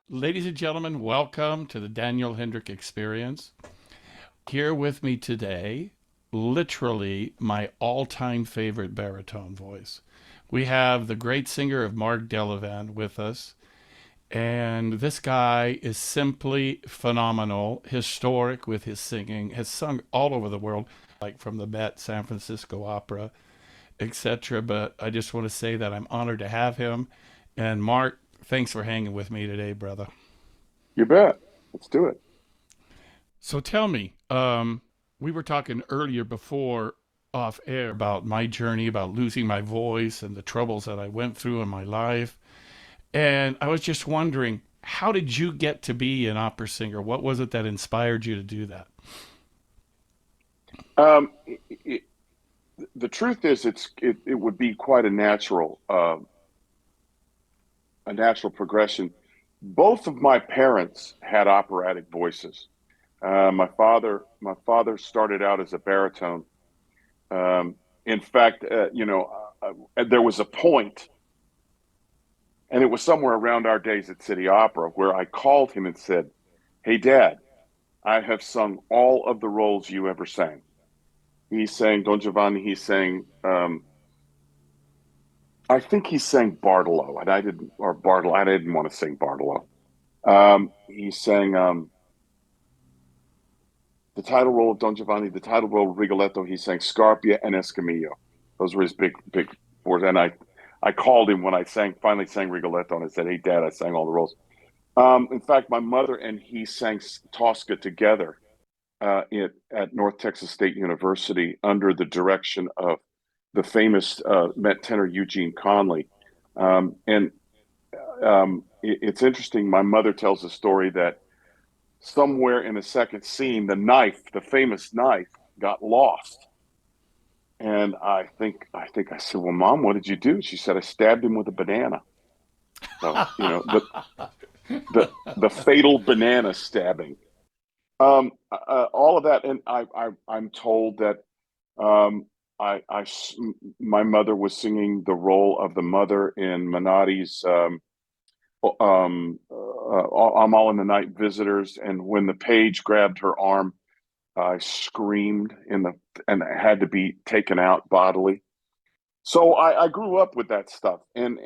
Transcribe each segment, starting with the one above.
Ladies and gentlemen, welcome to the Daniel Hendrick Experience. Here with me today, literally my all time favorite baritone voice. We have the great singer of Mark Delavan with us. And this guy is simply phenomenal, historic with his singing, has sung all over the world, like from the Met, San Francisco Opera, etc. But I just want to say that I'm honored to have him. And Mark, thanks for hanging with me today, brother. You bet. Let's do it. So tell me, we were talking earlier before off air about my journey, about losing my voice and the troubles that I went through in my life. And I was just wondering, how did you get to be an opera singer? What was it that inspired you to do that? Um, it, it, the truth is, it would be quite a natural progression. Both of my parents had operatic voices. My father started out as a baritone. Um, in fact, there was a point, and it was somewhere around our days at City Opera, where I called him and said, "Hey, Dad, I have sung all of the roles you ever sang." He sang Don Giovanni. He sang, I think he sang Bartolo, and I didn't, or Bartolo. I didn't want to sing Bartolo. He sang the title role of Don Giovanni, the title role of Rigoletto. He sang Scarpia and Escamillo. Those were his big words. And I called him when I finally sang Rigoletto, and I said, "Hey, Dad, I sang all the roles." In fact, my mother and he sang Tosca together at North Texas State University under the direction of the famous Met tenor Eugene Conley. And it's interesting. My mother tells a story that somewhere in the second scene, the famous knife, got lost. And I said, "Well, Mom, what did you do?" She said, "I stabbed him with a banana." So, the fatal banana stabbing. All of that, and I'm told that um, my mother was singing the role of the mother in Minotti's "I'm All in the Night" Visitors, and when the page grabbed her arm, I screamed and had to be taken out bodily. So I grew up with that stuff, and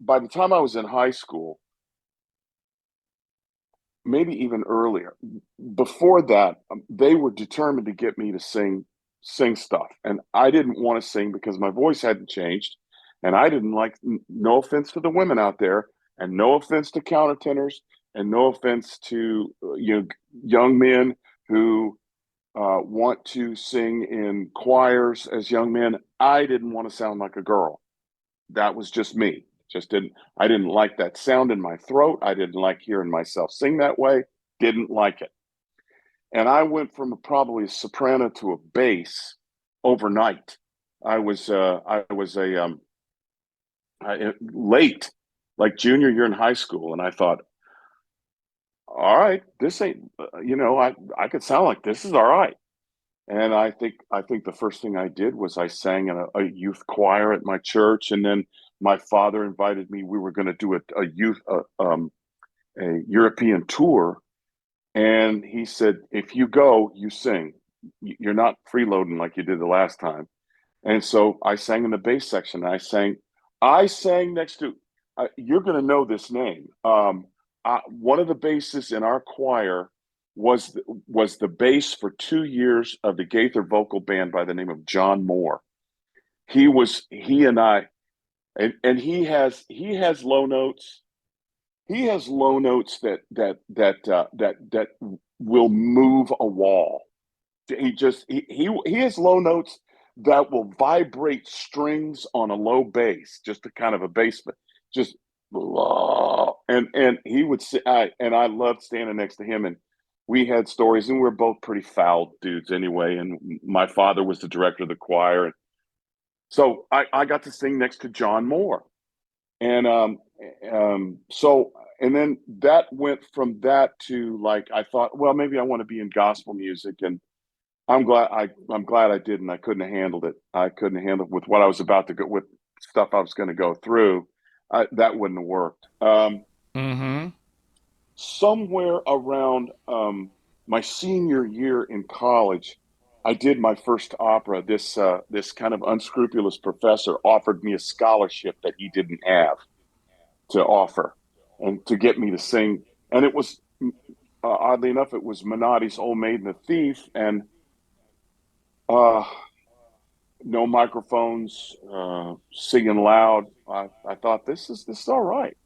by the time I was in high school, maybe even earlier, before that, they were determined to get me to sing stuff, and I didn't want to sing because my voice hadn't changed, and I didn't like. No offense to the women out there, and no offense to countertenors, and no offense to young men who want to sing in choirs as young men. I didn't want to sound like a girl. That was just me. Just didn't. I didn't like that sound in my throat. I didn't like hearing myself sing that way. Didn't like it. And I went from probably a soprano to a bass overnight. I was a late, like junior year in high school, and I thought, all right, this ain't. I could sound like this is all right. And I think the first thing I did was I sang in a youth choir at my church, and then my father invited me. We were going to do a European tour, and he said, "If you go, you sing. You're not freeloading like you did the last time." And so I sang in the bass section. I sang next to. You're going to know this name. One of the basses in our choir was the bass for 2 years of the Gaither vocal band by the name of John Moore. He and I, and he has low notes. He has low notes that will move a wall. He has low notes that will vibrate strings on a low bass, just a kind of a bass, just and he would say, I loved standing next to him, and we had stories, and we were both pretty foul dudes anyway. And my father was the director of the choir, and so I got to sing next to John Moore, and so and then that went from that to, like, I thought, well, maybe I want to be in gospel music, and I'm glad I didn't. I couldn't have handled it. I couldn't handle it with what I was about to go with, stuff I was going to go through. That wouldn't have worked. Mm-hmm. somewhere around my senior year in college, I did my first opera. This kind of unscrupulous professor offered me a scholarship that he didn't have to offer, and to get me to sing. And it was oddly enough, it was Minotti's "Old Maid and the Thief," and uh, no microphones, singing loud. I thought this is all right.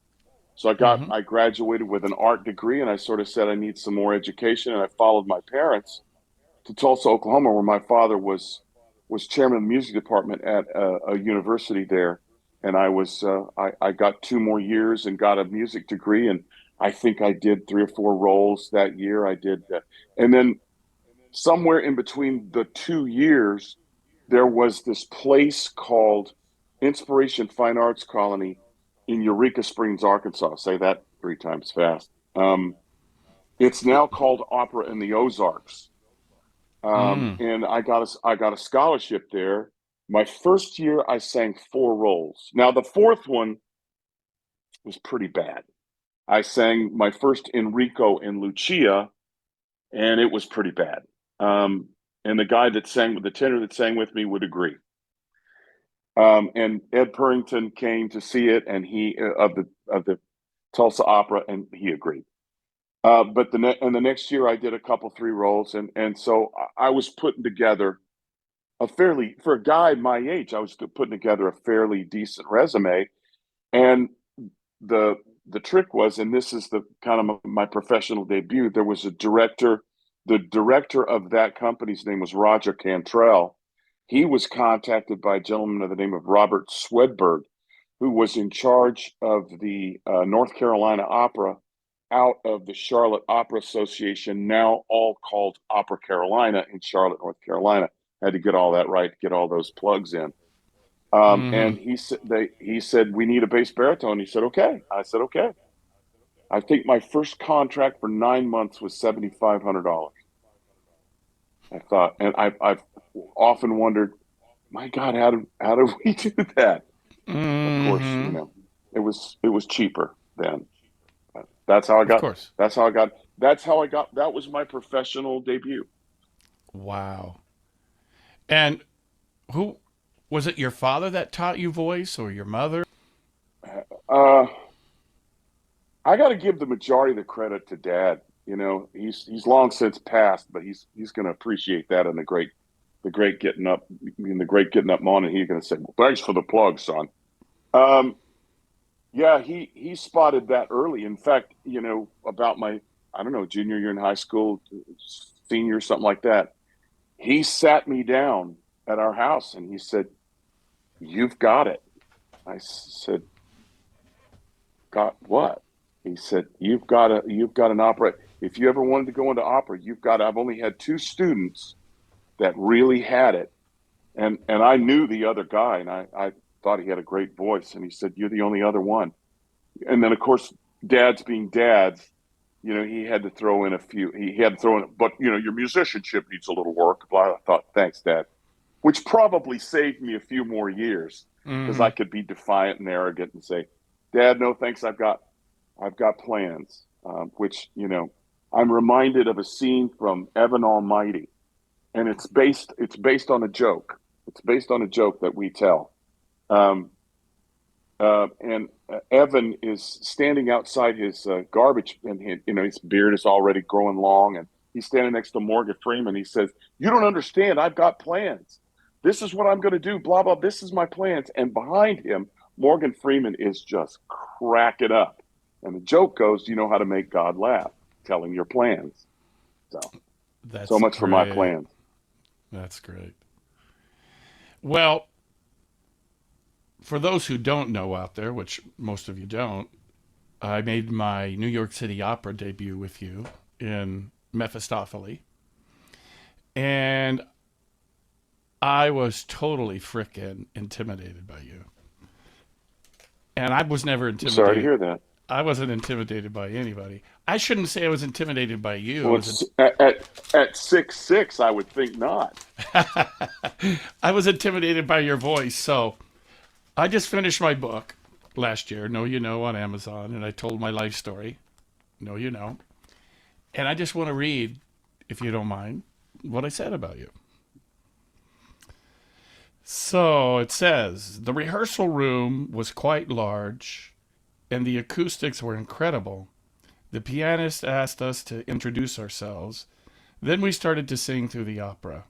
So Mm-hmm. I graduated with an art degree, and I sort of said I need some more education, and I followed my parents to Tulsa, Oklahoma, where my father was chairman of the music department at a university there, and I got 2 more years and got a music degree, and I think I did 3 or 4 roles that year. I did, and then somewhere in between the 2 years, there was this place called Inspiration Fine Arts Colony in Eureka Springs, Arkansas. Say that 3 times fast. It's now called Opera in the Ozarks, Mm. and I got a scholarship there. My first year, I sang 4 roles. Now the fourth one was pretty bad. I sang my first Enrico in Lucia, and it was pretty bad. Um, and the guy that sang, the tenor that sang with me, would agree. And Ed Purrington came to see it, and he of the Tulsa Opera, and he agreed. But the next year, I did a couple 3 roles, and so I was putting together a fairly, for a guy my age, I was putting together a fairly decent resume. And the the trick was, and this is the kind of my professional debut. There was a director. The director of that company's name was Roger Cantrell. He was contacted by a gentleman of the name of Robert Swedberg, who was in charge of the North Carolina Opera out of the Charlotte Opera Association, now all called Opera Carolina in Charlotte, North Carolina. I had to get all that right, get all those plugs in. Mm-hmm. And he said we need a bass baritone. He said okay. I said okay. I think my first contract for 9 months was $7,500. I thought, and I've often wondered, my God, how did we do that? Of course, Mm-hmm. it was cheaper then. That's how I Of got. course. That's how I got. That's how I got. That was my professional debut. Wow. And who was it? Your father that taught you voice, or your mother? Uh, I got to give the majority of the credit to Dad. He's long since passed, but he's going to appreciate that in the great getting up, in the great getting up morning. He's going to say, well, "Thanks for the plug, son." Um, yeah, he spotted that early. In fact, about my, I don't know, junior year in high school, senior, something like that. He sat me down at our house and he said, "You've got it." I said, "Got what?" He said, you've got an opera. If you ever wanted to go into opera, you've got. I've only had 2 students that really had it, and I knew the other guy, and I thought he had a great voice, and he said, "You're the only other one." And then of course, dads being dads, he had to throw in a few. He had to throw in, but your musicianship needs a little work. I thought, thanks, Dad, which probably saved me a few more years because Mm-hmm. I could be defiant and arrogant and say, "Dad, no thanks. I've got plans." Which I'm reminded of a scene from Evan Almighty, and it's based on a joke. It's based on a joke that we tell. Um, and Evan is standing outside his garbage, and his beard is already growing long, and he's standing next to Morgan Freeman. He says, "You don't understand. I've got plans. This is what I'm going to do. Blah blah. This is my plans." And behind him, Morgan Freeman is just cracking up. And the joke goes, "You know how to make God laugh? Tell him your plans." So That's much for my great. plans. That's great. Well, for those who don't know out there, which most of you don't, I made my New York City Opera debut with you in Mephistopheles, and I was totally frickin' intimidated by you. And I was never I'm sorry to intimidated. hear that. I wasn't intimidated by anybody. I shouldn't say I was intimidated by you. Well, it's at 6'6", I would think not. I was intimidated by your voice. So I just finished my book last year, Know You Know, on Amazon, and I told my life story. No, you know. And I just want to read, if you don't mind, what I said about you. So it says the rehearsal room was quite large and the acoustics were incredible. The pianist asked us to introduce ourselves. Then we started to sing through the opera.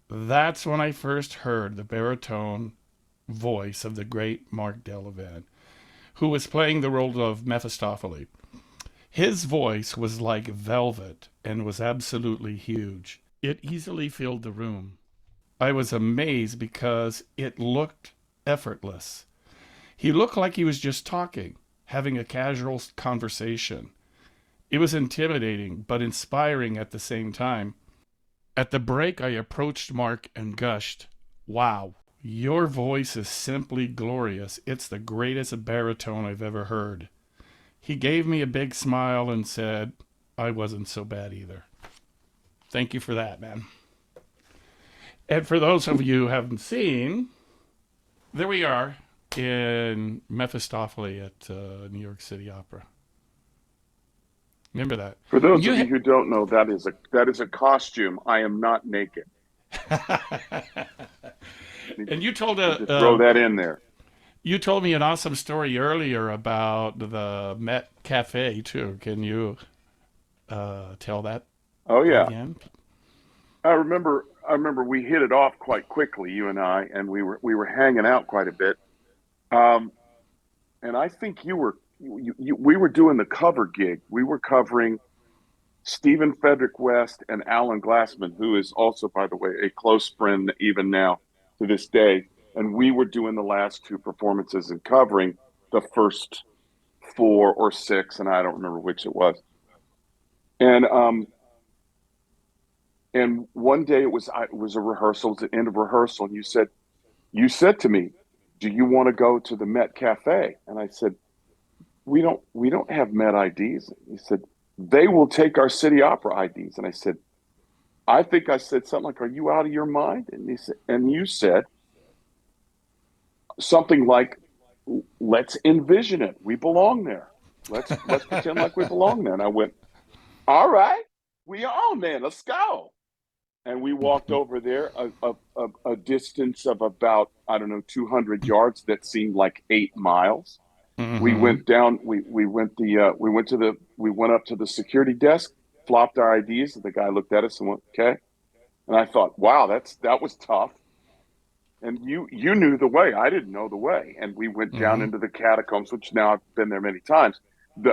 That's when I first heard the baritone voice of the great Mark Delavan, who was playing the role of Mephistopheles. His voice was like velvet and was absolutely huge. It easily filled the room. I was amazed because it looked effortless. He looked like he was just talking, having a casual conversation. It was intimidating, but inspiring at the same time. At the break, I approached Mark and gushed, "Wow, your voice is simply glorious. It's the greatest baritone I've ever heard." He gave me a big smile and said, "I wasn't so bad either." Thank you for that, man. And for those of you who haven't seen, there we are in Mephistopheles at New York City Opera. Remember that? For those of You you who don't know, that is a costume. I am not naked. Need and you told need to throw that in there. you told me an awesome story earlier about the Met Cafe too. Can you tell that Oh yeah, again? I remember we hit it off quite quickly, you and I, and we were hanging out quite a bit. Um, and I think we were doing the cover gig. We were covering Stephen Frederick West and Alan Glassman, who is also, by the way, a close friend even now to this day. And we were doing the last two performances and covering the first four or six, and I don't remember which it was. And one day it was a rehearsal, it was the end of rehearsal, and you said to me, "Do you want to go to the Met Cafe?" And I said, "We don't have Met IDs." He said, "They will take our City Opera IDs." And I said, I think I said something like, "Are you out of your mind?" And you said something like, "Let's envision it. We belong there. Let's pretend like we belong there." And I went, "All right, we on then. Let's go." And we walked over there a distance of about, I don't know, 200 yards that seemed like 8 miles. We Mm-hmm. went down. We went up to the security desk, flopped our IDs. And the guy looked at us and went, "Okay." And I thought, wow, that was tough. And you knew the way. I didn't know the way. And we went down Mm-hmm. into the catacombs, which now I've been there many times,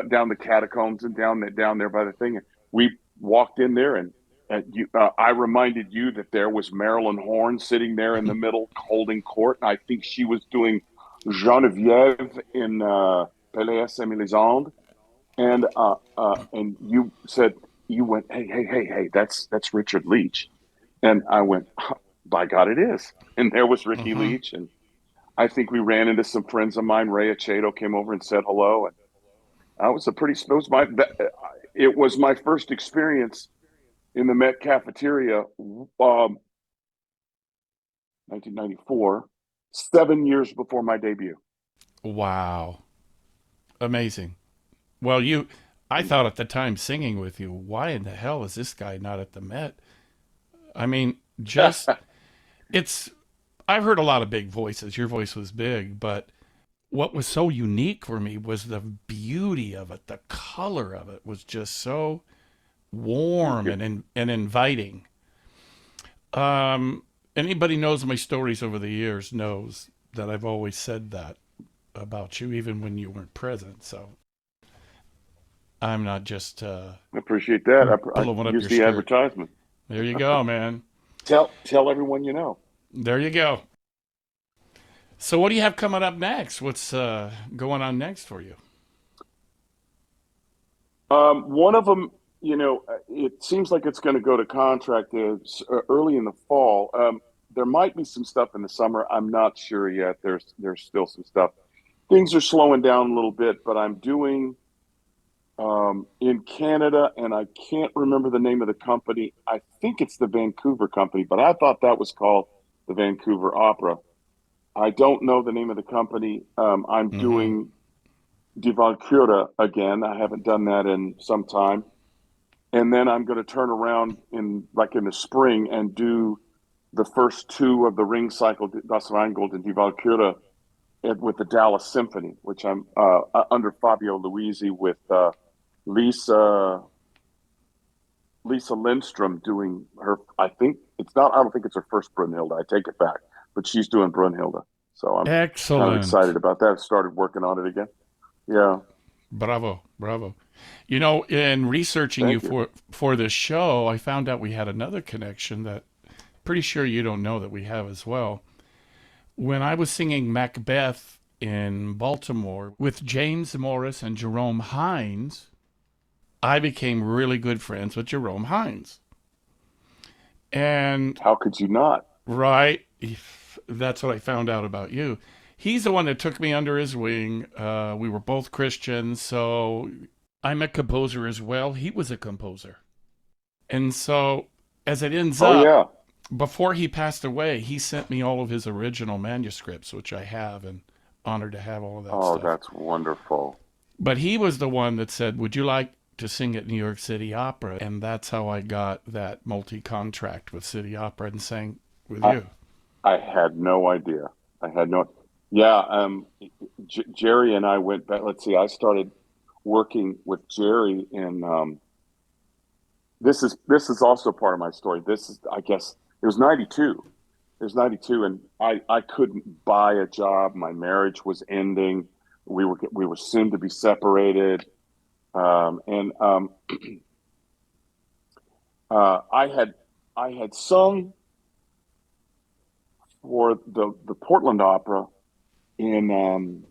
down the catacombs and down there by the thing. And we walked in there, and I reminded you that there was Marilyn Horne sitting there in the middle holding court. And I think she was doing Genevieve in Pelléas et Mélisande. And you said, you went, "Hey, hey, hey, hey, that's Richard Leach." And I went, "By God, it is." And there was Ricky Mm-hmm. Leach. And I think we ran into some friends of mine. Ray Achedo came over and said hello. And I was a pretty, it was my first experience in the Met cafeteria, 1994, 7 years before my debut. Wow. Amazing. Well, I thought at the time singing with you, why in the hell is this guy not at the Met? I mean, just, it's, I've heard a lot of big voices. Your voice was big, but what was so unique for me was the beauty of it. The color of it was just so Thank warm you. and inviting. Anybody knows my stories over the years knows that I've always said that about you, even when you weren't present. So I'm not just I appreciate that. I blowing up use your the skirt. advertisement. There you go, man. Tell everyone you know. There you go. So what do you have coming up next? What's going on next for you? One of them, it seems like it's going to go to contract early in the fall. There might be some stuff in the summer. I'm not sure yet. There's still some stuff. Things are slowing down a little bit, but I'm doing in Canada, and I can't remember the name of the company. I think it's the Vancouver company, but I thought that was called the Vancouver Opera. I don't know the name of the company. I'm Mm-hmm. doing Die Valkyrie again. I haven't done that in some time. And then I'm going to turn around in the spring and do the first two of the Ring Cycle, Das Rheingold and Die Valkyrie, with the Dallas Symphony, which I'm under Fabio Luisi with Lisa Lisa Lindstrom doing her. I think it's not. I don't think it's her first Brunhilde. I take it back, but she's doing Brunhilde. So I'm kind of excited Excellent. about that. I've started working on it again. Yeah, Bravo, bravo. You know, in researching you thank you. for this show, I found out we had another connection that pretty sure you don't know that we have as well. When I was singing Macbeth in Baltimore with James Morris and Jerome Hines, I became really good friends with Jerome Hines. And How could you not? right, that's what I found out about you. He's the one that took me under his wing. We were both Christians, so I'm a composer as well. He was a composer. And so, as it ends Oh up, yeah. before he passed away, he sent me all of his original manuscripts, which I have, and honored to have all of that Oh, stuff. that's wonderful. But he was the one that said, "Would you like to sing at New York City Opera?" And that's how I got that multi contract with City Opera and sang with I you. I had no idea. I had no. Yeah. Jerry and I went back. Let's see. I started working with Jerry in. This is also part of my story. This is, I guess, it was '92. It was '92, and I couldn't buy a job. My marriage was ending. We were soon to be separated, and I had sung for the Portland Opera in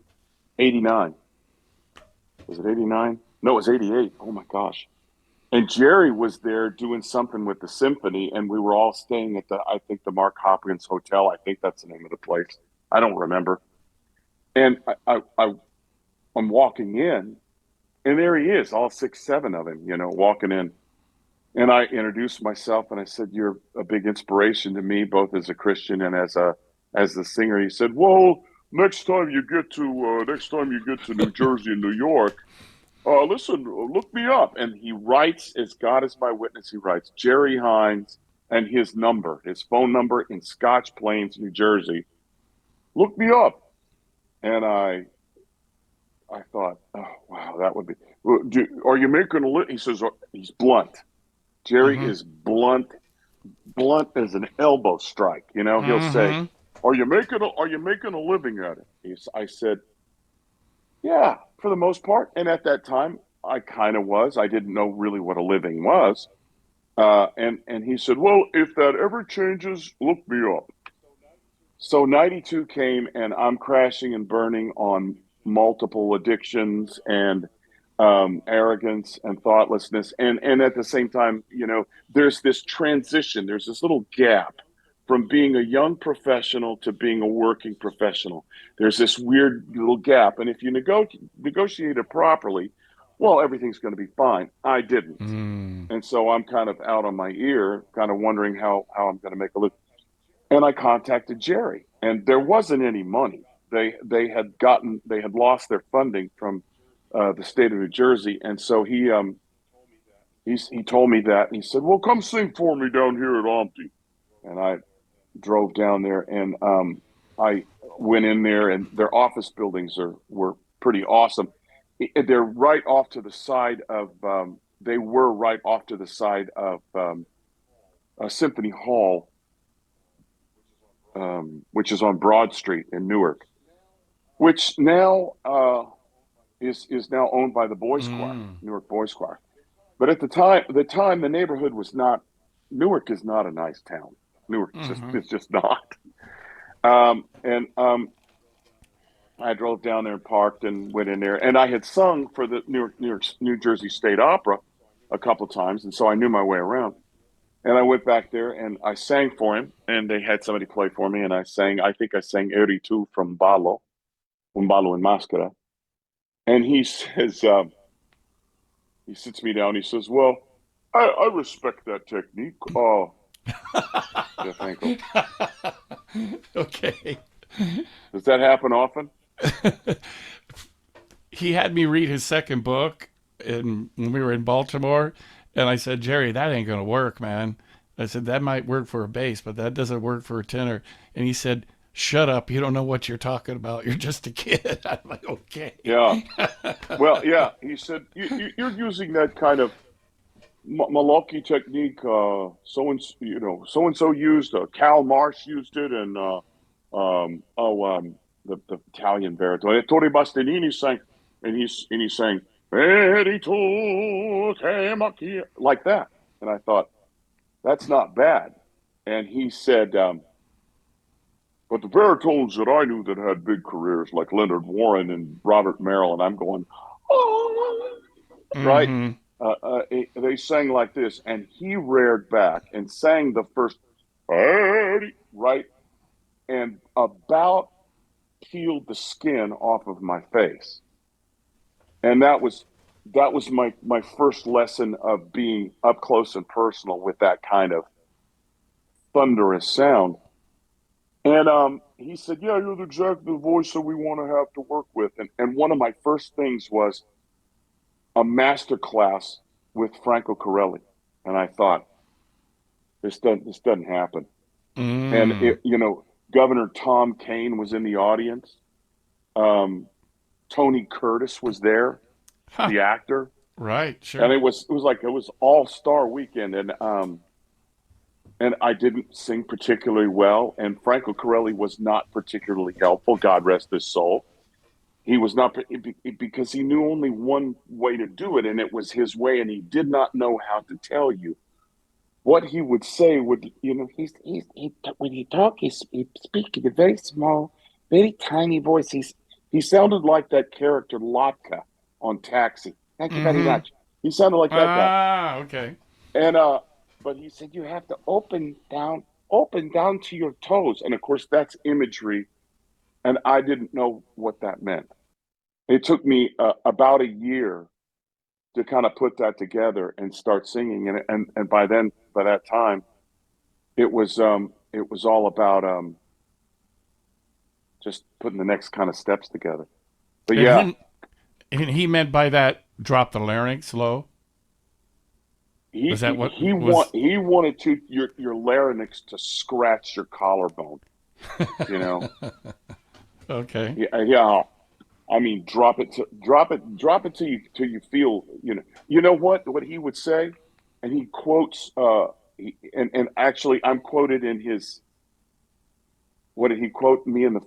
'89. Was it '89? No, it was '88. Oh my gosh! And Jerry was there doing something with the symphony, and we were all staying at I think the Mark Hopkins Hotel. I think that's the name of the place. I don't remember. And I'm walking in, and there he is, all six, seven of him, walking in. And I introduced myself, and I said, "You're a big inspiration to me, both as a Christian and as the singer." He said, "Well, next time you get to New Jersey and New York, listen, look me up." And he writes, as God is my witness, he writes Jerry Hines and his phone number in Scotch Plains, New Jersey. Look me up. And I thought, oh wow, that would be. Well, are you making a He says he's blunt. Jerry Mm-hmm. is blunt, blunt as an elbow strike. He'll say, Mm-hmm. "Are you making a living at it?" I said, "Yeah, for the most part." And at that time, I kind of was. I didn't know really what a living was. And he said, "Well, if that ever changes, look me up." So '92 came, and I'm crashing and burning on multiple addictions and arrogance and thoughtlessness, and at the same time, there's this transition. There's this little gap from being a young professional to being a working professional. There's this weird little gap, and if you negotiate it properly, well, everything's going to be fine. I didn't, Mm. and so I'm kind of out on my ear, kind of wondering how I'm going to make a living. And I contacted Jerry, and there wasn't any money. They had lost their funding from the state of New Jersey, and so he told me that, and he said, "Well, come sing for me down here at Omti." And I drove down there, and I went in there, and their office buildings were pretty awesome. They're right off to the side of. They were right off to the side of Symphony Hall, which is on Broad Street in Newark, which now is now owned by the Boys Choir, Mm. Newark Boys Choir. But at the time, the neighborhood was not. Newark is not a nice town. Newark just Mm-hmm. is just not. And I drove down there and parked and went in there, and I had sung for the New Jersey State Opera a couple of times, and so I knew my way around. And I went back there and I sang for him, and they had somebody play for me, and I sang. I think I sang "Eri tu" from Ballo, Un Ballo in Maschera. And he says, he sits me down. He says, "Well, I respect that technique. Yeah, thank you. Okay. Does that happen often?" he had me read his second book when we were in Baltimore, and I said, Jerry, that ain't gonna work, man. I said that might work for a bass, but that doesn't work for a tenor. And he said, "Shut up! You don't know what you're talking about. You're just a kid." I'm like, "Okay." Yeah. Well, yeah. He said you're using that kind of Malarkey technique. So and so used. Cal Marsh used it, and the Italian baritone. Ettore Bastianini sang, and he sang "Vedi tu che macchia," like that. And I thought that's not bad. And he said, but the baritones that I knew that had big careers, like Leonard Warren and Robert Merrill, and I'm going, oh, right? Mm-hmm. They sang like this, and he reared back and sang the first, right, and about peeled the skin off of my face, and that was my first lesson of being up close and personal with that kind of thunderous sound. And he said, "Yeah, you're exactly the voice that we want to have to work with." And one of my first things was a master class with Franco Corelli, and I thought this doesn't happen. And Mm. Governor Tom Kaine was in the audience. Um, Tony Curtis was there, Huh. the actor, Right. and Sure. it was all star weekend, and I didn't sing particularly well, and Franco Corelli was not particularly helpful. God rest his soul. He was not, because he knew only one way to do it, and it was his way, and he did not know how to tell you what he would say. He when he talk, he speak in a very small, very tiny voice. He sounded like that character Latka on Taxi. Thank you very Mm-hmm. much. He sounded like that guy, Ah. Okay. and but he said you have to open down to your toes, and of course that's imagery, and I didn't know what that meant. It took me about a year to kind of put that together and start singing, and by that time, it was all about just putting the next kind of steps together. But And yeah, he meant by that drop the larynx low. he Was that what he want was? he wanted to your larynx to scratch your collarbone. You know, Okay. yeah, yeah. I mean, drop it till you feel. You know what he would say, and he quotes. And actually, I'm quoted in his. What did he quote me in the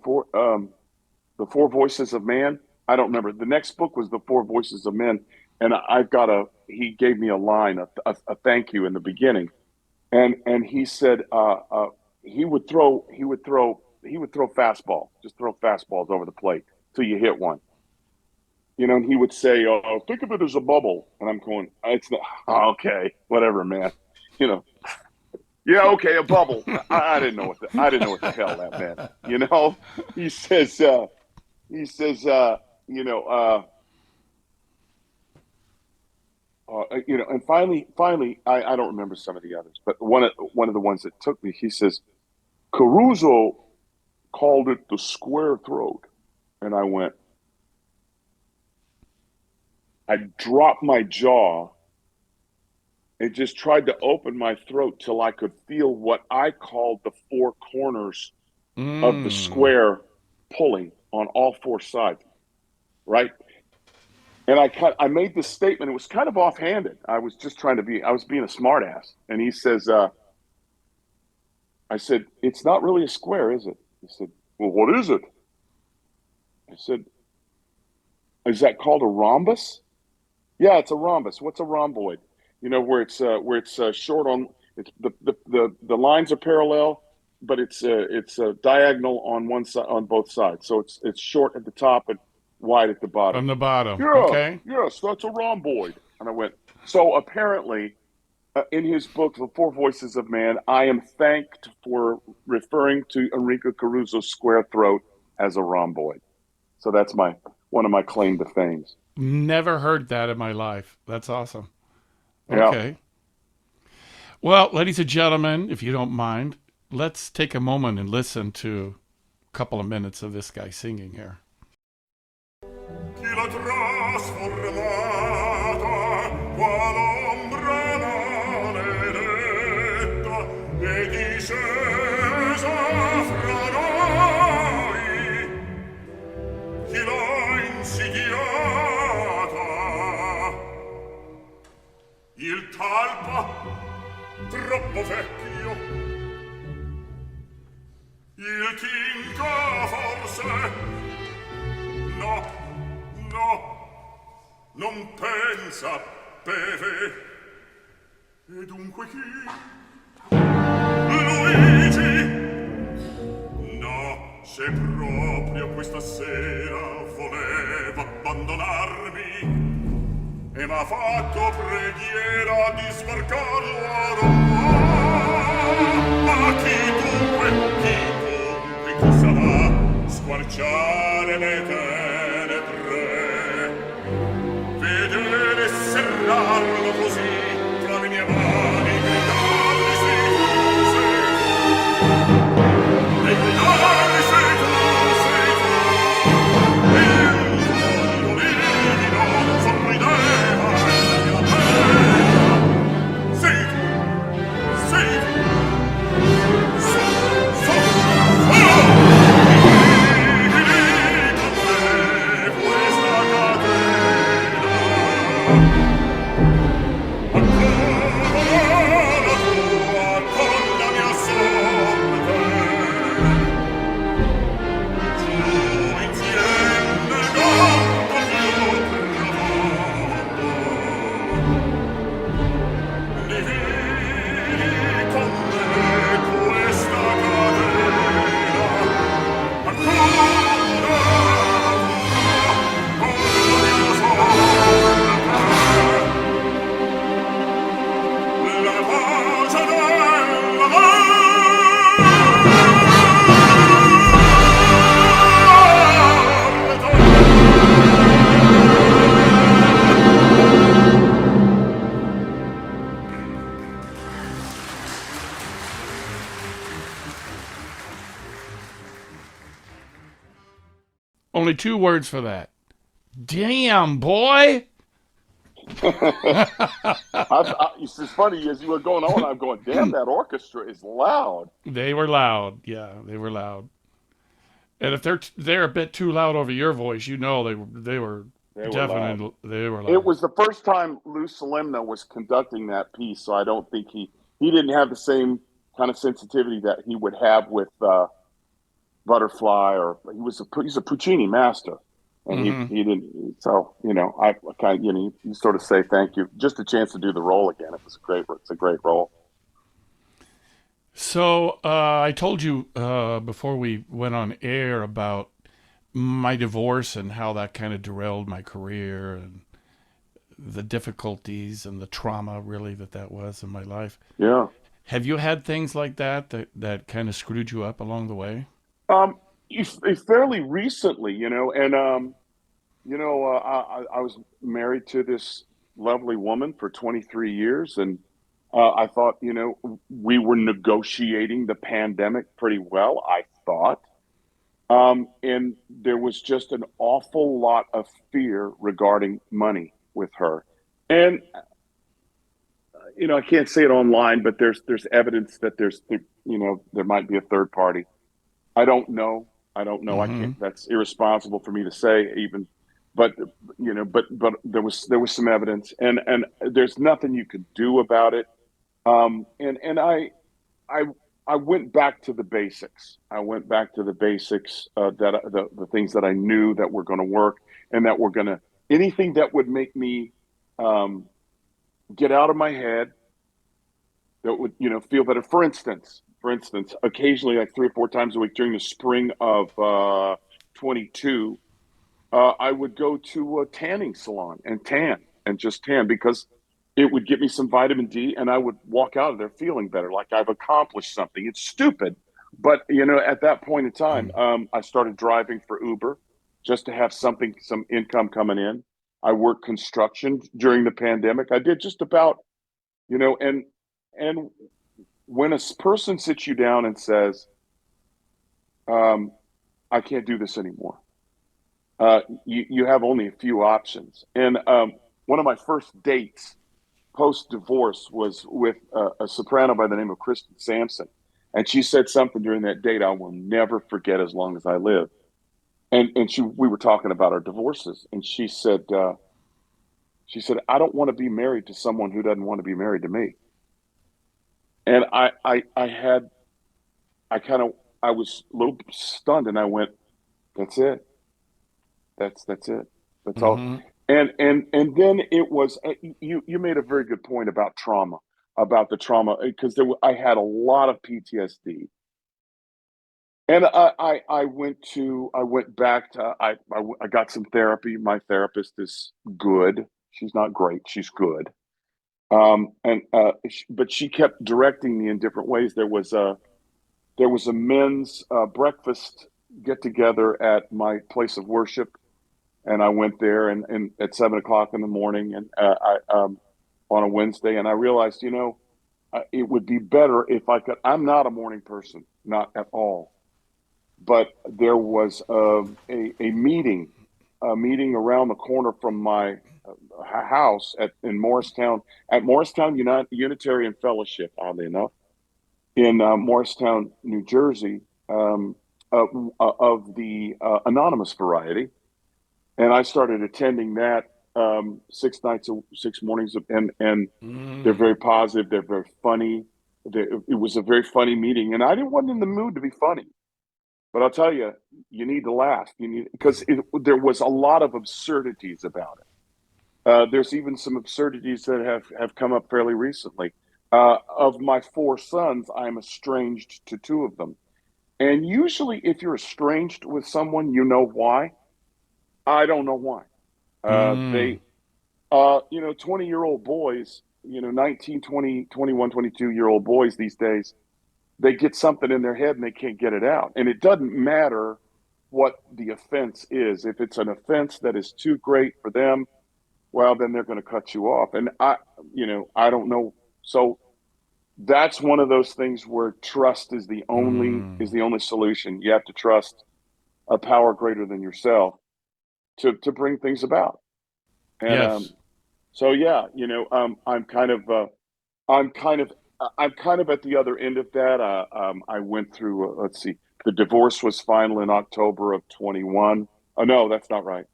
Four Voices of Man? I don't remember. The next book was the Four Voices of Men, and I've got a. He gave me a line, a thank you in the beginning, and he said he would throw fastball, just throw fastballs over the plate till you hit one. And he would say, "Oh, think of it as a bubble," and I'm going, "It's not okay, whatever, man." You know, yeah, okay, a bubble. I didn't know what the hell that meant. He says, he says, you know, uh, and finally, I don't remember some of the others, but one of the ones that took me, he says, Caruso called it the square throat, and I dropped my jaw and just tried to open my throat till I could feel what I called the four corners of the Mm. square pulling on all four sides, right? And I made this statement. It was kind of offhanded. I was being a smartass. And he says, I said, "It's not really a square, is it?" He said, "Well, what is it?" I said, "Is that called a rhombus?" "Yeah, it's a rhombus. What's a rhomboid?" Where it's short on it's the lines are parallel, but it's diagonal on one side, on both sides. So it's short at the top and wide at the bottom. On the bottom. Yeah, Okay. yes, that's a rhomboid. And I went, so apparently, in his book, The Four Voices of Man, I am thanked for referring to Enrico Caruso's square throat as a rhomboid. So that's one of my claim to fame. Never heard that in my life. That's awesome. Yeah. Okay. Well, ladies and gentlemen, if you don't mind, let's take a moment and listen to a couple of minutes of this guy singing here. Chi la trasformata qual ombra maledetta e discesa fra noi chi l'ha insidiata il talpa troppo vecchio il tinca forse no no non pensa beve e dunque chi Luigi no se proprio questa sera voleva abbandonarmi e m'ha fatto preghiera di sbarcarlo a Roma ma chi sarà squarciare le tenebre vedere serrarlo così tra le mie mani gridargli sei tu e gridargli sei tu il mondo livido sorrideva e la pena sei tu so questa Only two words for that. Damn, boy. It's funny as you were going on. I'm going, damn, that orchestra is loud. They were loud. Yeah, they were loud. And if they're a bit too loud over your voice, you know they were They were loud. definitely they were It loud. was the first time Lou Salimna was conducting that piece, so I don't think he didn't have the same kind of sensitivity that he would have with Butterfly, or he's a Puccini master, and Hmm. he didn't. So I kind of you sort of say thank you, just a chance to do the role again. It's a great role. So I told you before we went on air about my divorce and how that kind of derailed my career and the difficulties and the trauma really that was in my life. Yeah. Have you had things like that kind of screwed you up along the way? Um, Fairly recently, and I was married to this lovely woman for 23 years, and I thought, we were negotiating the pandemic pretty well, I thought. And there was just an awful lot of fear regarding money with her. And, I can't say it online, but there's evidence that there might be a third party. I don't know. I don't know. I can't. Hmm. That's irresponsible for me to say, even. But but there was some evidence, and there's nothing you could do about it. And I I went back to the basics. I went back to the basics, the things that I knew that were going to work, and that were going to anything that would make me um, get out of my head, that would feel better. For instance, occasionally, like 3 or 4 times a week during the spring of 22, I would go to a tanning salon and just tan, because it would give me some vitamin D, and I would walk out of there feeling better, like I've accomplished something. It's stupid, but at that point in time, I started driving for Uber just to have some income coming in. I worked construction during the pandemic. I did just about, and when a person sits you down and says, um, "I can't do this anymore," you have only a few options. And one of my first dates post divorce was with a soprano by the name of Kristen Sampson, and she said something during that date I will never forget as long as I live. And we were talking about our divorces, and she said I don't want to be married to someone who doesn't want to be married to me. And I had I kind of I was a little stunned, and I went, that's it. That's it. That's all. Mm-hmm. And then it was you made a very good point about the trauma because I had a lot of PTSD, and I went back to I got some therapy. My therapist is good. She's not great. She's good. And but she kept directing me in different ways. There was a men's breakfast get together at my place of worship, and I went there and at 7 o'clock in the morning and on a Wednesday, and I realized, it would be better if I could. I'm not a morning person, not at all. But there was a meeting around the corner from my house at Morristown Unitarian Fellowship, oddly enough, in Morristown, New Jersey, um, of, of the anonymous variety, and I started attending that 6 mornings, and they're Mm. very positive. They're very funny. It was a very funny meeting, and I didn't wasn't in the mood to be funny. But I'll tell you, you need to laugh. You need because there was a lot of absurdities about it. There's even some absurdities that have come up fairly recently. Of my four sons, I'm estranged to two of them, and usually, if you're estranged with someone, you know why. I don't know why. Mm. They 20-year-old boys, 19, 20, 21, 22-year-old boys these days, they get something in their head and they can't get it out. And it doesn't matter what the offense is. If it's an offense that is too great for them, well, then they're going to cut you off. And I don't know. So that's one of those things where trust is Mm. the only solution. You have to trust a power greater than yourself to bring things about. And Yes. so yeah, I'm kind of I'm kind of at the other end of that. I went through. Let's see, the divorce was final in October of 21. Oh no, that's not right.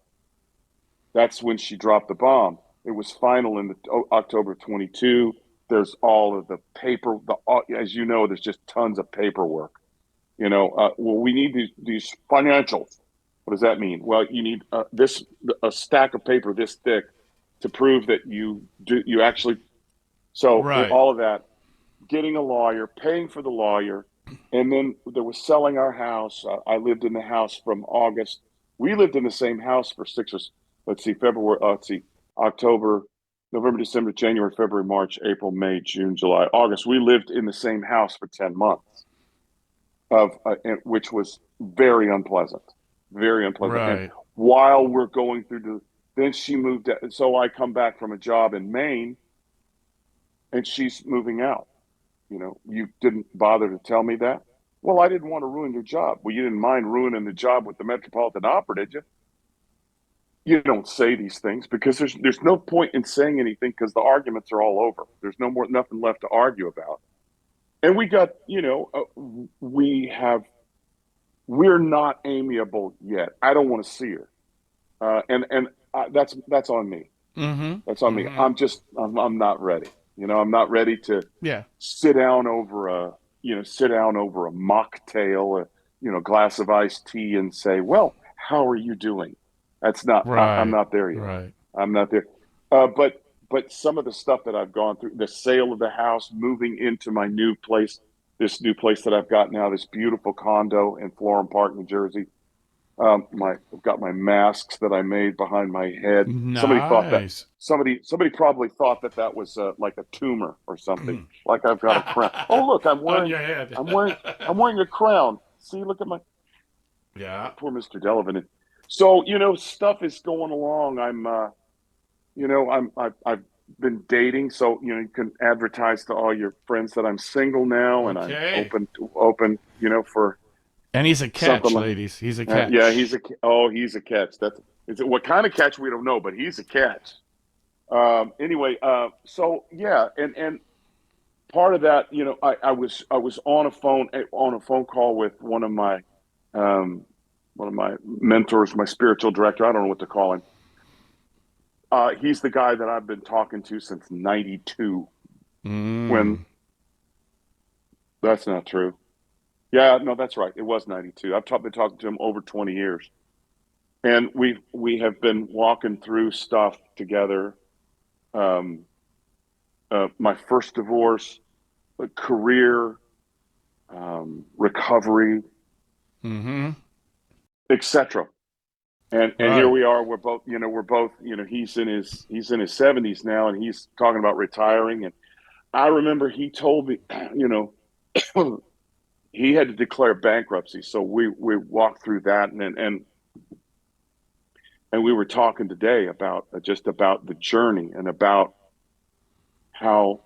That's when she dropped the bomb. It was final in October 22. There's all of the paper. As you know, there's just tons of paperwork. Well, we need these financials. What does that mean? Well, you need this a stack of paper this thick to prove that you actually. So Right. all of that, getting a lawyer, paying for the lawyer, and then there was selling our house. I lived in the house from August. We lived in the same house for let's see, February, let's see, October, November, December, January, February, March, April, May, June, July, August. We lived in the same house for 10 months, which was very unpleasant. And Right. while we're going through then she moved. So I come back from a job in Maine, and she's moving out. You didn't bother to tell me that. Well, I didn't want to ruin your job. Well, you didn't mind ruining the job with the Metropolitan Opera, did you? You don't say these things because there's no point in saying anything because the arguments are all over. There's nothing left to argue about. And we got, we're not amiable yet. I don't want to see her, and that's on me. Mm-hmm. That's on me. Mm-hmm. I'm not ready. I'm not ready to Yeah. sit down over a mocktail, glass of iced tea, and say, "Well, how are you doing?" I'm Right. not there yet. Right. I'm not there. But some of the stuff that I've gone through, the sale of the house, moving into my new place, this new place that I've got now, this beautiful condo in Florham Park, New Jersey. I've got my masks that I made behind my head. Nice. Somebody probably thought that was like a tumor or something. Like I've got a crown. Oh, look, On your head. I'm wearing, I'm wearing a crown. See, look at my Yeah. poor Mr. Delavan. So stuff is going along. I've been dating, so you can advertise to all your friends that I'm single now, and I'm Okay. open, for And he's a something catch, like. ladies. He's a Yeah, catch. he's a catch. That's what kind of catch we don't know, but he's a catch. Anyway, so yeah, and part of that, I was on a phone call with um, one of my mentors, my spiritual director. I don't know what to call him. He's the guy that I've been talking to since '92. When Mm. that's not true. Yeah, no, that's right. It was '92. Been talking to him over 20 years, and we have been walking through stuff together. Um, my first divorce, career, recovery, Mm-hmm. etc. And here Right. we are. We're both. He's in his 70s now, and he's talking about retiring. And I remember he told me, you know, he had to declare bankruptcy. So we walked through that, and we were talking today about just about the journey and about how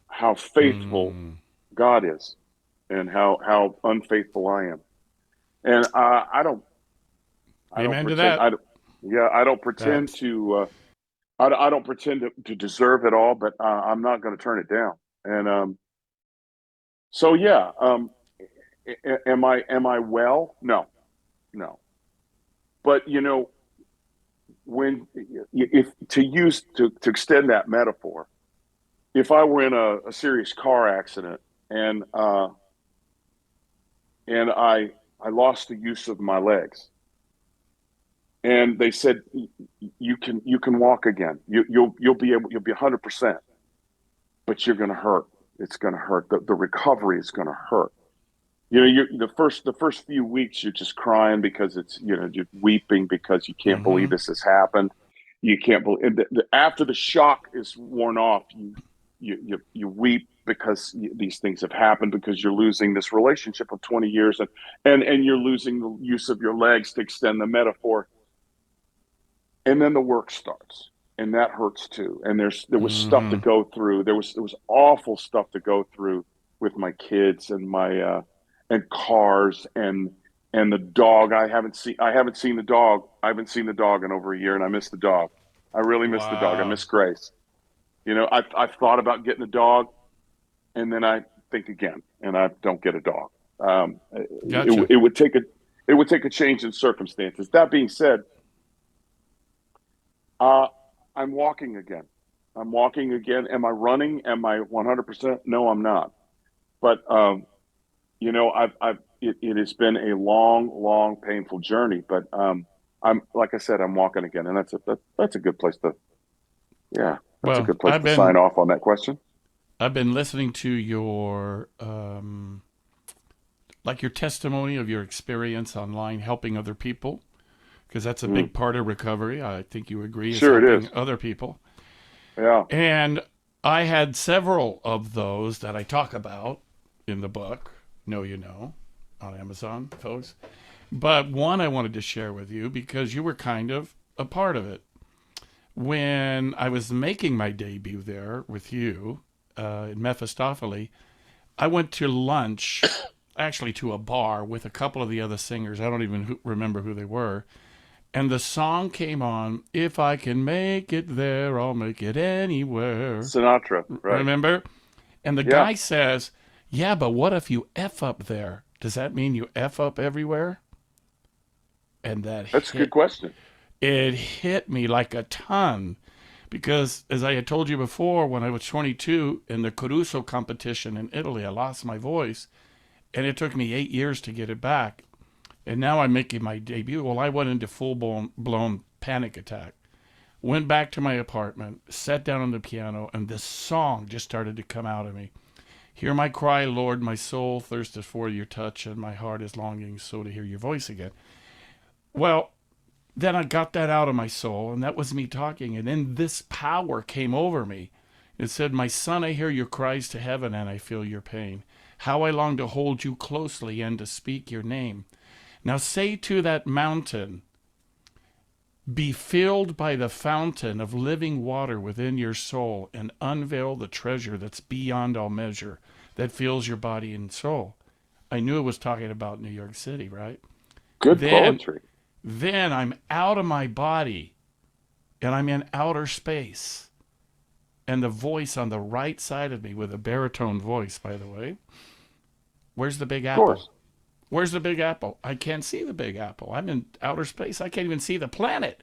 how faithful Mm. God is and how unfaithful I am. And I don't Amen to pretend that. I don't pretend That's I don't pretend to deserve it all, but I'm not going to turn it down. And so yeah, am I well? No, no. But when if to extend that metaphor, if I were in a serious car accident and and I lost the use of my legs, and they said you can walk again, you'll be 100%, but you're going to hurt. It's going to hurt. The recovery is going to hurt. You're the first few weeks you're just crying because you're weeping because you can't believe mm-hmm. this has happened. You can't believe after the shock is worn off, you weep because these things have happened, because you're losing this relationship of 20 years, and you're losing the use of your legs, to extend the metaphor. And then the work starts, and that hurts too. And there was stuff to Mm-hmm. go through. There was awful stuff to go through with my kids and my and cars and the dog. I haven't seen the dog. I haven't seen the dog in over a year, and I miss the dog. I really miss the dog. I Wow. miss Grace. I've thought about getting a dog, and then I think again, and I don't get a dog. Gotcha. It would take a change in circumstances. That being said, uh, I'm walking again. I'm walking again. Am I running? Am I 100%? No, I'm not. But it has been a long, long, painful journey. But I'm like I said, I'm walking again, and that's a good place to yeah, that's a Well, good place to sign off on that question. I've been listening to your like your testimony of your experience online helping other people, because that's a Mm, big part of recovery. I think you agree, is sure, it helping is. other people. Yeah. And I had several of those that I talk about in the book, Know You Know, on Amazon, folks. But one I wanted to share with you because you were kind of a part of it. When I was making my debut there with you in Mephistopheles, I went to lunch, actually to a bar with a couple of the other singers. I don't even remember who they were. And the song came on, If I Can Make It There, I'll Make It Anywhere. Sinatra, right? Remember? And the Yeah, guy says, yeah, but what if you F up there? Does that mean you F up everywhere? And that's a good question. it hit me like a ton. Because as I had told you before, when I was 22 in the Caruso competition in Italy, I lost my voice. And it took me 8 years to get it back. And now I'm making my debut. Well, I went into full blown panic attack. Went back to my apartment, sat down on the piano, and this song just started to come out of me. Hear my cry, Lord, my soul thirsteth for your touch, and my heart is longing so to hear your voice again. Well, then I got that out of my soul, and that was me talking, and then this power came over me. It said, my son, I hear your cries to heaven, and I feel your pain. How I long to hold you closely and to speak your name. Now say to that mountain, be filled by the fountain of living water within your soul, and unveil the treasure that's beyond all measure, that fills your body and soul. I knew it was talking about New York City, right? Good Then, poetry. then I'm out of my body and I'm in outer space. And the voice on the right side of me, with a baritone voice, by the way, where's the Big Of Apple? course. Where's the Big Apple? I can't see the Big Apple. I'm in outer space. I can't even see the planet.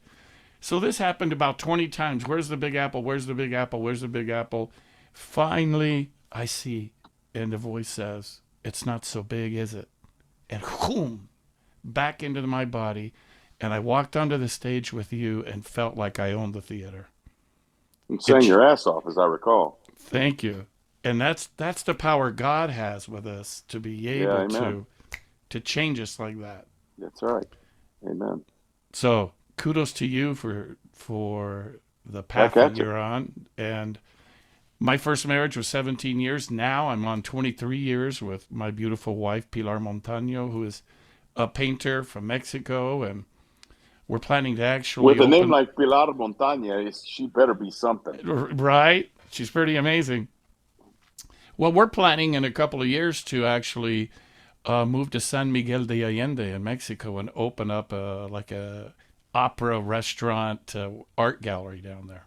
So this happened about 20 times. Where's the Big Apple? Where's the Big Apple? Where's the Big Apple? Finally, I see. And the voice says, it's not so big, is it? And whoom, back into my body. And I walked onto the stage with you and felt like I owned the theater. And sang It, your ass off, as I recall. thank you. And that's the power God has with us to be Yeah, able amen. to change us like that. That's right. Amen. So kudos to you for the path Back that at you. you're on. And my first marriage was 17 years. Now I'm on 23 years with my beautiful wife, Pilar Montaño, who is a painter from Mexico. And we're planning to actually With a name open, like Pilar Montaña, she better be something. right? She's pretty amazing. Well, we're planning in a couple of years to actually move to San Miguel de Allende in Mexico and open up like a opera restaurant art gallery down there.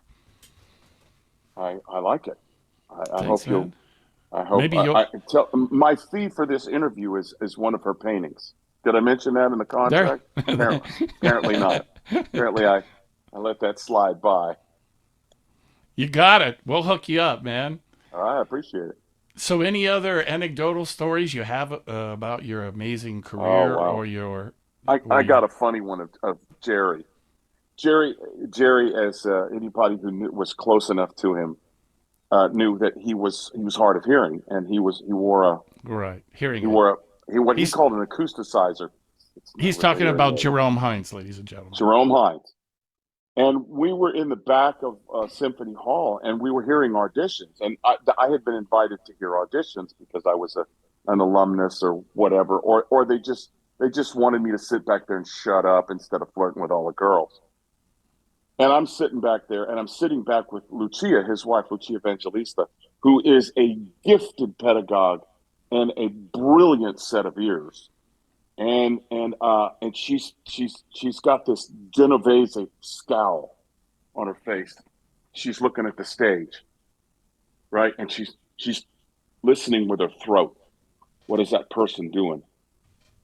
I like it. I Thanks, hope man. you'll. I hope Maybe you'll I tell my fee for this interview is one of her paintings. Did I mention that in the there. contract? Apparently not. Apparently I let that slide by. You got it. We'll hook you up, man. I appreciate it. So, any other anecdotal stories you have about your amazing Oh career wow. or your I got a funny one of Jerry. Jerry Jerry, as anybody who was close enough to him knew that he was hard of hearing, and he wore a right hearing he aid? wore what he He's called an acoustizer. It's not he's really a talking hearing about aid. Jerome Hines, ladies and gentlemen. Jerome Hines. And we were in the back of Symphony Hall, and we were hearing auditions. And I had been invited to hear auditions because I was an alumnus or whatever, or they just wanted me to sit back there and shut up instead of flirting with all the girls. And I'm sitting back there, and I'm sitting back with Lucia, his wife, Lucia Evangelista, who is a gifted pedagogue and a brilliant set of ears. And she's got this Genovese scowl on her face. She's looking at the stage, right? And she's listening with her throat. What is that person doing?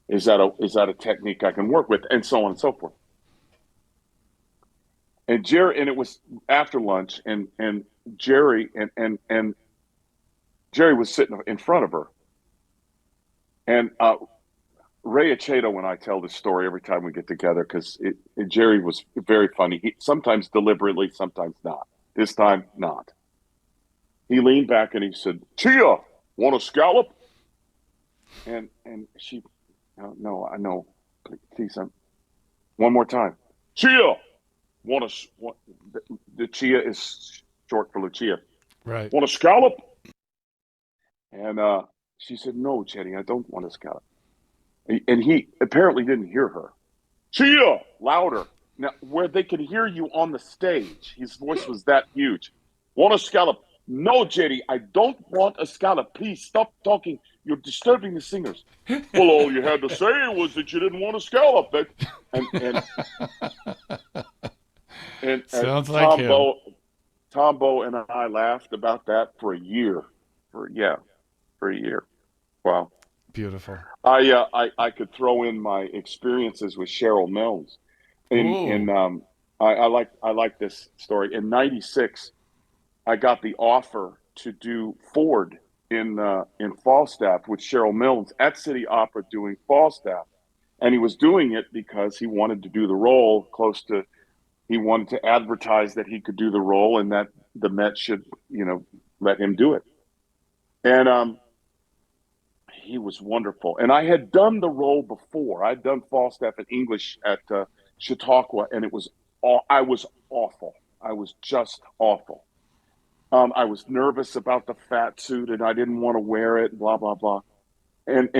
Is that a technique I can work with? And so on and so forth. And Jerry, and it was after lunch, and Jerry and Jerry was sitting in front of her, and Ray Achedo and I tell this story every time we get together because Jerry was very funny. Sometimes deliberately, sometimes not. This time, not. He leaned back and he said, "Chia, want a scallop?" And she, no, no, I know, please, one more time, "Chia, want a the Chia is short for Lucia. Right. Want a scallop?" And she said, "No, Chetty, I don't want a scallop." And he apparently didn't hear her. Chia, louder. Now, where they could hear you on the stage, his voice was that huge. Want a scallop? No, Jetty, I don't want a scallop. Please stop talking. You're disturbing the singers. Well, all you had to say was that you didn't want a scallop. And and and Sounds like him. Tom Bo and I laughed about that for a year. For a year. Wow. Beautiful. I could throw in my experiences with Cheryl Mills. In Ooh. I like this story. In '96, I got the offer to do Ford in Falstaff with Cheryl Mills at City Opera doing Falstaff, and he was doing it because he wanted to do the role close to. He wanted to advertise that he could do the role and that the Met should, let him do it. And he was wonderful. And I had done the role before. I'd done Falstaff in English at Chautauqua, and I was awful. I was just awful. I was nervous about the fat suit, and I didn't want to wear it. Blah blah blah. And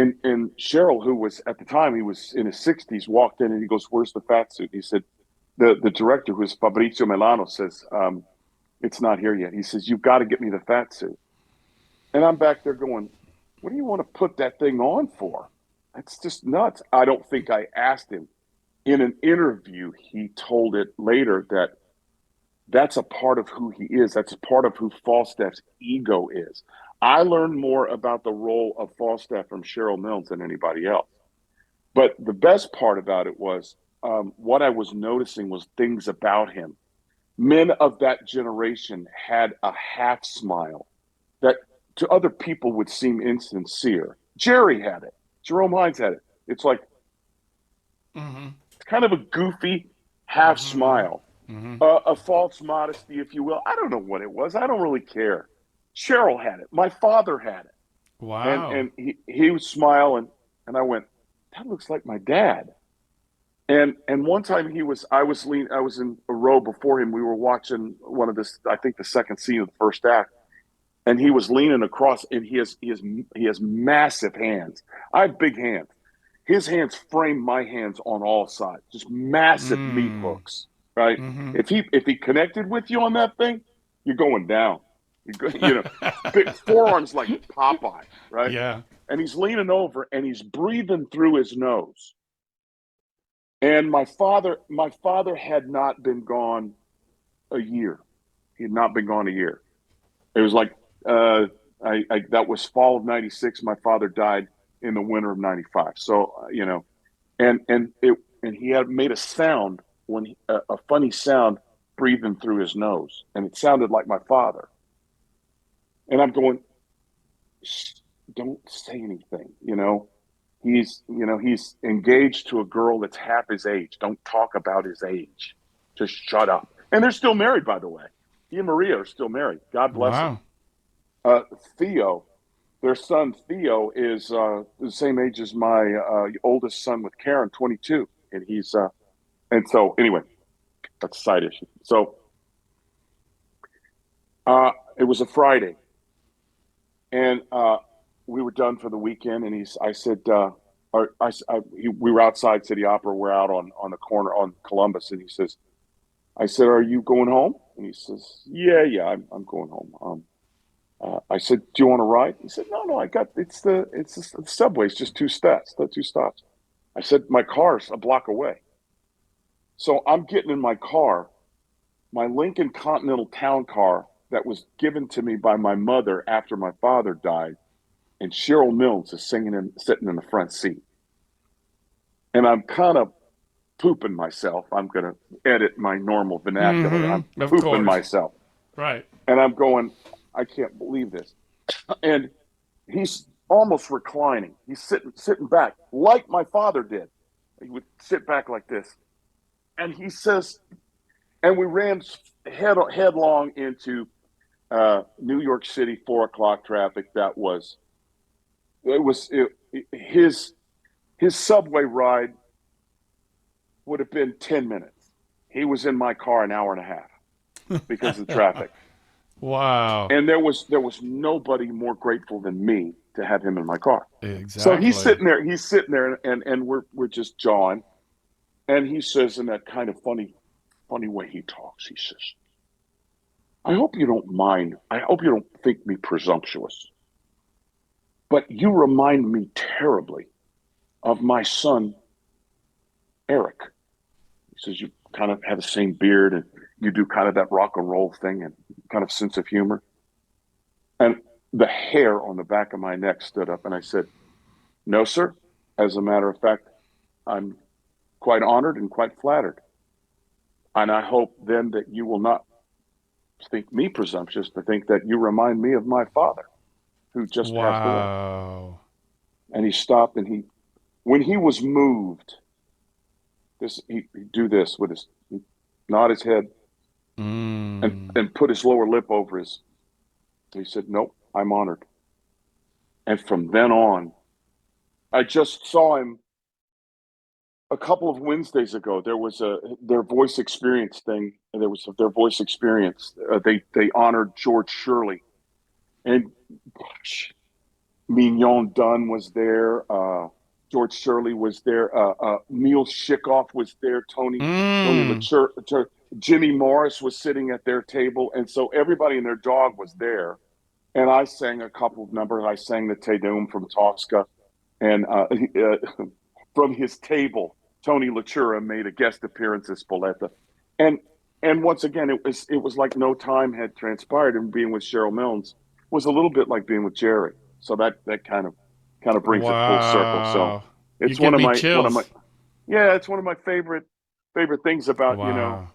Cheryl, who was at the time he was in his 60s, walked in and he goes, "Where's the fat suit?" He said, "The director, who is Fabrizio Milano, says it's not here yet." He says, "You've got to get me the fat suit." And I'm back there going, what do you want to put that thing on for? That's just nuts. I don't think I asked him. In an interview, he told it later that that's a part of who he is. That's a part of who Falstaff's ego is. I learned more about the role of Falstaff from Cheryl Mills than anybody else. But the best part about it was what I was noticing was things about him. Men of that generation had a half smile that to other people would seem insincere. Jerry had it. Jerome Hines had it. It's like Mm-hmm. it's kind of a goofy half Mm-hmm. smile, Mm-hmm. a false modesty, if you will. I don't know what it was. I don't really care. Cheryl had it. My father had it, and Wow. he would smile, and I went, that looks like my dad. And one time I was in a row before him. We were watching one of this, I think the second scene of the first act, and he was leaning across, and he has massive hands. I have big hands. His hands frame my hands on all sides, just massive meat Mm. hooks. Right? Mm-hmm. If he connected with you on that thing, you're going down. You know, big forearms like Popeye, right? Yeah. And he's leaning over and he's breathing through his nose. And my father had not been gone a year. He had not been gone a year. It was like that was fall of '96. My father died in the winter of '95. So you know, and he had made a sound when a funny sound breathing through his nose, and it sounded like my father. And I'm going, shh, don't say anything. He's engaged to a girl that's half his age. Don't talk about his age. Just shut up. And they're still married, by the way. He and Maria are still married. God bless them. Wow. Uh, Theo, their son Theo, is the same age as my oldest son with Karen, 22, and and so anyway, that's a side issue. So it was a Friday, and we were done for the weekend, and I said, we were outside City Opera, we're out on the corner on Columbus, and he says, I said, are you going home? And he says, yeah, I'm going home. I said, "Do you want to ride?" He said, "No, I got the subway. It's just two stops." I said, "My car's a block away." So I'm getting in my car, my Lincoln Continental Town car that was given to me by my mother after my father died, and Cheryl Mills is singing and sitting in the front seat, and I'm kind of pooping myself. I'm going to edit my normal vernacular. I'm Mm-hmm. Of pooping course. myself, Right. and I'm going, I can't believe this. And he's almost reclining. He's sitting back like my father did. He would sit back like this, and he says, and we ran headlong into New York City 4 o'clock traffic. That was it was it, his subway ride would have been 10 minutes. He was in my car an hour and a half because of the traffic. Wow. And there was nobody more grateful than me to have him in my car. So Exactly. he's sitting there, and we're just jawing. And he says in that kind of funny way he talks, he says, I hope you don't mind. I hope you don't think me presumptuous, but you remind me terribly of my son, Eric. He says, you kind of have the same beard and you do kind of that rock and roll thing and kind of sense of humor. And the hair on the back of my neck stood up, and I said, no, sir. As a matter of fact, I'm quite honored and quite flattered. And I hope then that you will not think me presumptuous to think that you remind me of my father who just passed away. Wow. And he stopped, and when he was moved, he'd do this with he'd nod his head Mm. and put his lower lip over his, he said, nope, I'm honored. And from then on, I just saw him a couple of Wednesdays ago. There was their voice experience thing. And there was their voice experience. They honored George Shirley, and gosh, Mignon Dunn was there. George Shirley was there. Neil Schickoff was there. Tony Mm. Lachur, Jimmy Morris was sitting at their table, and so everybody and their dog was there. and I sang a couple of numbers. I sang the Te Deum from Tosca, and from his table, Tony Latura made a guest appearance as Spoletta, and and once again, it was like no time had transpired, and being with Cheryl Milnes was a little bit like being with Jerry. So that kind of brings it full circle. So Wow. You it's give me chills. yeah, it's one of my favorite things about Wow.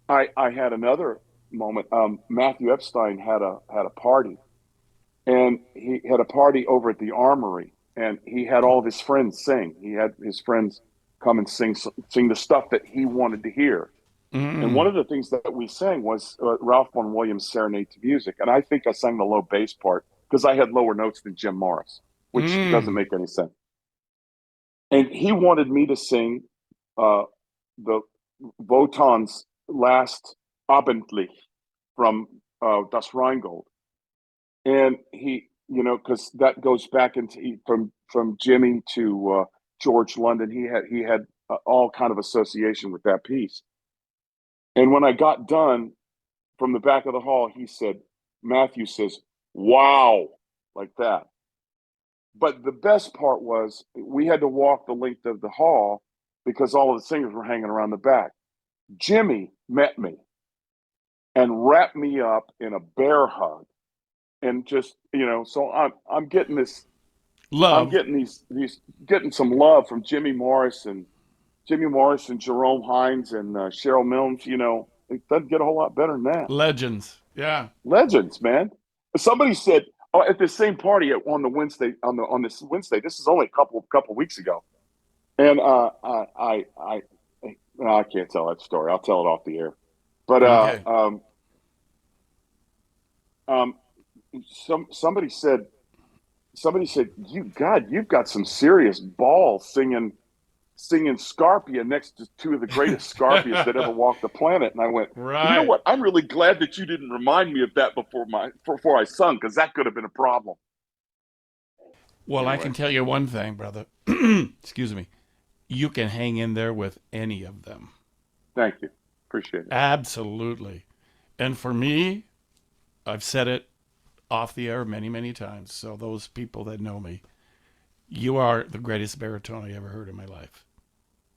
I had another moment. Matthew Epstein had a party, and he had a party over at the Armory, and he had all of his friends sing. He had his friends come and sing the stuff that he wanted to hear. And one Mm. of the things that we sang was Ralph Vaughan Williams' Serenade to Music, and I think I sang the low bass part because I had lower notes than Jim Morris, which doesn't Mm. make any sense. And he wanted me to sing uh, the Wotan's last Abendlich from Das Rheingold, and because that goes back into from Jimmy to George London. He had all kind of association with that piece. And when I got done from the back of the hall, he said, Matthew says, "Wow," like that. But the best part was we had to walk the length of the hall because all of the singers were hanging around the back. Jimmy met me and wrapped me up in a bear hug, and just so I'm getting this. I'm Love. getting these getting some love from Jimmy Morris and Jerome Hines and Cheryl Milnes. It doesn't get a whole lot better than that. Legends. Yeah. Legends, man. Somebody said at the same party on the Wednesday on this Wednesday. This is only a couple weeks ago, and I can't tell that story. I'll tell it off the air. But Okay. um, somebody said you've got some serious balls singing Scarpia next to two of the greatest Scarpias that ever walked the planet. And I went, you know Right. what? I'm really glad that you didn't remind me of that before I sung, because that could have been a problem. Well, I Anyway, can tell you one thing, brother. Excuse me. You can hang in there with any of them. thank you. Appreciate it. Absolutely. And for me, I've said it off the air many, many times. So those people that know me, you are the greatest baritone I ever heard in my life.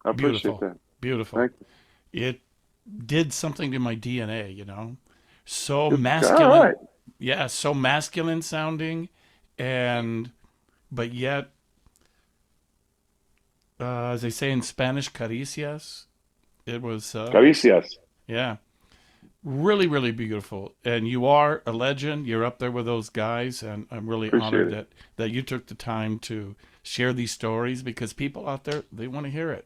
I appreciate Beautiful. that. Beautiful. Thank you. It did something to my DNA. So All right. masculine. Yeah, so masculine sounding, and but yet, as they say in Spanish, caricias. It was, Caricias. yeah, really, really beautiful. And you are a legend. You're up there with those guys, and I'm really Appreciate honored it. that you took the time to share these stories because people out there they want to hear it.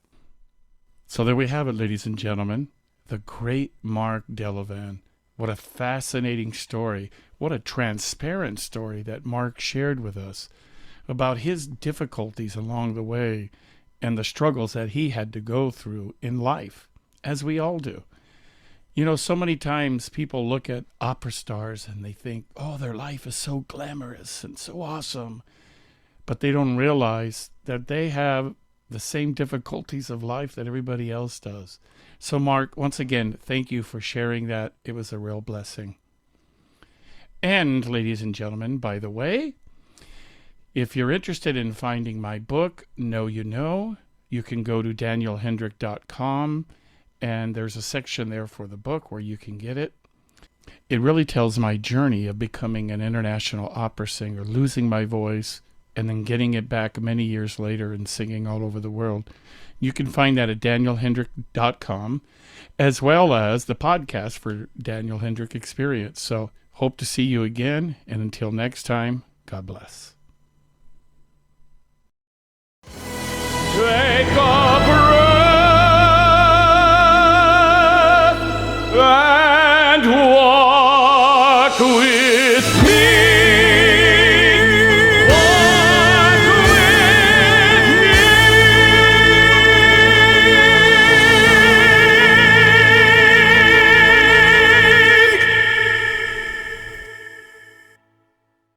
So there we have it, ladies and gentlemen, the great Mark Delavan. What a fascinating story. What a transparent story that Mark shared with us about his difficulties along the way and the struggles that he had to go through in life, as we all do. So many times people look at opera stars and they think, oh, their life is so glamorous and so awesome. But they don't realize that they have the same difficulties of life that everybody else does. So, Mark, once again, thank you for sharing that. It was a real blessing. And, ladies and gentlemen, by the way, if you're interested in finding my book, Know You Know, you can go to danielhendrick.com, and there's a section there for the book where you can get it. It really tells my journey of becoming an international opera singer, losing my voice, and then getting it back many years later and singing all over the world. You can find that at danielhendrick.com, as well as the podcast for Daniel Hendrick Experience. So hope to see you again, and until next time, God bless. Take a breath